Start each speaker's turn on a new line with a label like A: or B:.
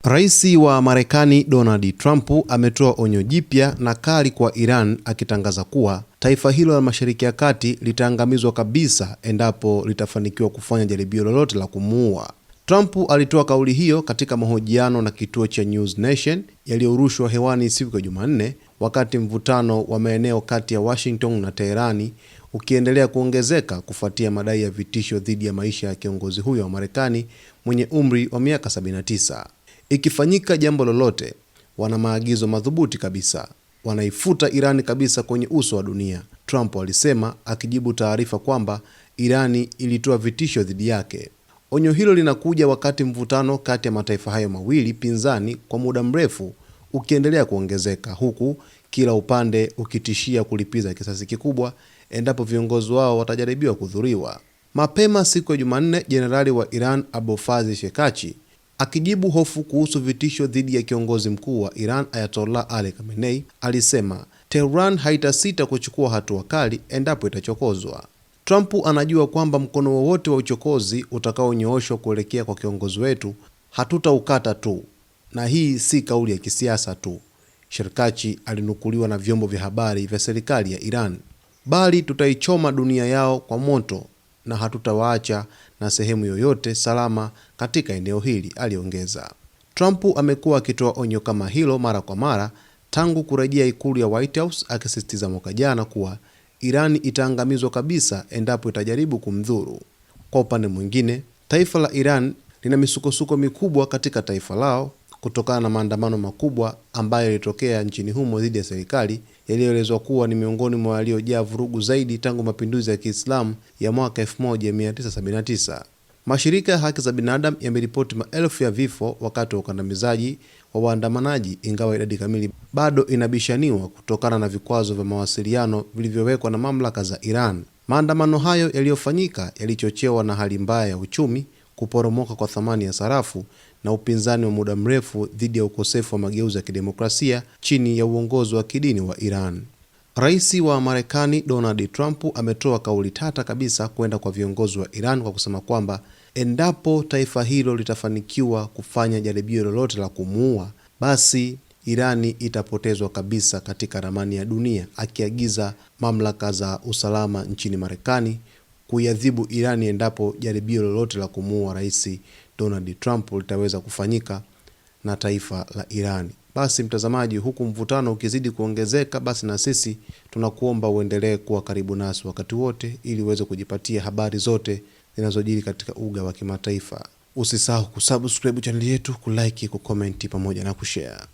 A: Rais wa Marekani Donald Trump ametoa onyo jipya na kali kwa Iran, akitangaza kuwa taifa hilo la Mashariki ya Kati litaangamizwa kabisa endapo litafanikiwa kufanya jaribio lolote la kumuua. Trump alitoa kauli hiyo katika mahojiano na kituo cha News Nation yaliyorushwa hewani siku ya Jumanne, wakati mvutano wa maeneo kati ya Washington na Teherani ukiendelea kuongezeka kufuatia madai ya vitisho dhidi ya maisha ya kiongozi huyo wa Marekani mwenye umri wa miaka 79. Ikifanyika jambo lolote, wana maagizo madhubuti kabisa, wanaifuta Irani kabisa kwenye uso wa dunia, Trump alisema, akijibu taarifa kwamba Irani ilitoa vitisho dhidi yake. Onyo hilo linakuja wakati mvutano kati ya mataifa hayo mawili pinzani kwa muda mrefu ukiendelea kuongezeka, huku kila upande ukitishia kulipiza kisasi kikubwa endapo viongozi wao watajaribiwa kudhuriwa. Mapema siku ya Jumanne, jenerali wa Iran Abolfazl Shekachi, akijibu hofu kuhusu vitisho dhidi ya kiongozi mkuu wa Iran Ayatollah Ali Khamenei, alisema Tehran haitasita kuchukua hatua kali endapo itachokozwa. Trump anajua kwamba mkono wowote wa uchokozi utakaonyooshwa kuelekea kwa kiongozi wetu hatutaukata tu, na hii si kauli ya kisiasa tu, Shekachi alinukuliwa na vyombo vya habari vya serikali ya Iran, bali tutaichoma dunia yao kwa moto na hatutawaacha na sehemu yoyote salama katika eneo hili, aliongeza. Trump amekuwa akitoa onyo kama hilo mara kwa mara tangu kurejea ikulu ya White House, akisisitiza mwaka jana kuwa Iran itaangamizwa kabisa endapo itajaribu kumdhuru. Kwa upande mwingine, taifa la Iran lina misukosuko mikubwa katika taifa lao kutokana na maandamano makubwa ambayo yalitokea nchini humo dhidi ya serikali, yaliyoelezwa kuwa ni miongoni mwa waliojaa vurugu zaidi tangu mapinduzi ya Kiislamu ya mwaka 1979. Mashirika ya haki za binadamu yameripoti maelfu ya vifo wakati wa ukandamizaji wa waandamanaji, ingawa idadi kamili bado inabishaniwa kutokana na vikwazo vya mawasiliano vilivyowekwa na mamlaka za Iran. Maandamano hayo yaliyofanyika yalichochewa na hali mbaya ya uchumi, kuporomoka kwa thamani ya sarafu na upinzani wa muda mrefu dhidi ya ukosefu wa mageuzi ya kidemokrasia chini ya uongozi wa kidini wa Iran. Rais wa Marekani Donald Trump ametoa kauli tata kabisa kwenda kwa viongozi wa Iran kwa kusema kwamba endapo taifa hilo litafanikiwa kufanya jaribio lolote la kumuua, basi Irani itapotezwa kabisa katika ramani ya dunia, akiagiza mamlaka za usalama nchini Marekani kuiadhibu Irani endapo jaribio lolote la kumuua Rais Donald Trump litaweza kufanyika na taifa la Irani. Basi mtazamaji, huku mvutano ukizidi kuongezeka, basi na sisi tunakuomba uendelee kuwa karibu nasi wakati wote ili uweze kujipatia habari zote zinazojiri katika uga wa kimataifa. Usisahau kusubscribe channel yetu, kulike, kucomment pamoja na kushare.